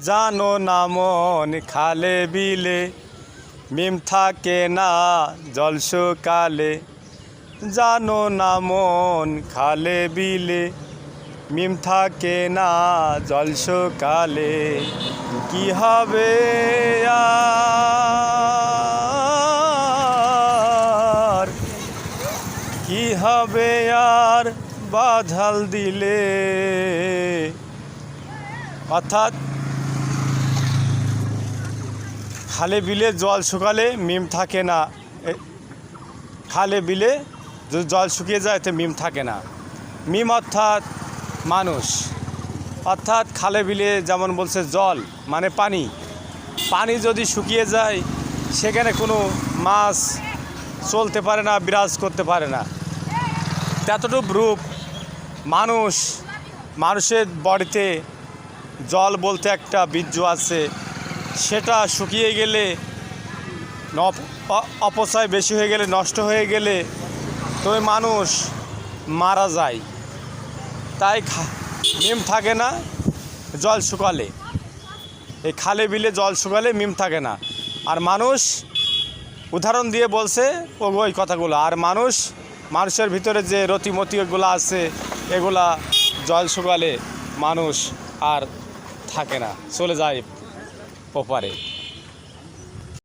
জানো না মন খালে বিলে মিম থাকে না জল শুকালে। জানো না মন খালে বিলে মিম থাকে না জল শুকালে। কি হবে আর, কি হবে আর বাধাল দিলে। অর্থাৎ খালে বিলে জল শুকালে মিম থাকে না। খালে বিলে যদি জল শুকিয়ে যায় তো মিম থাকে না। মিম অর্থাৎ মানুষ। অর্থাৎ খালে বিলে যেমন বলছে জল মানে পানি, পানি যদি শুকিয়ে যায় সেখানে কোনো মাছ চলতে পারে না, বিরাজ করতে পারে না। ততটুকু রূপ মানুষ, মানুষের বডিতে জল বলতে একটা বীর্য আছে, সেটা শুকিয়ে গেলে, অপচয় বেশি হয়ে গেলে, নষ্ট হয়ে গেলে তো মানুষ মারা যায়। তাই মিম থাকে না জল শুকালে। এই খালে বিলে জল শুকালে মিম থাকে না। আর মানুষ উদাহরণ দিয়ে বলছে ওই কথাগুলো। আর মানুষের ভিতরে যে রতিমতি এগুলো আছে, এগুলা জল শুকালে মানুষ আর থাকে না, চলে যায় ওপারে।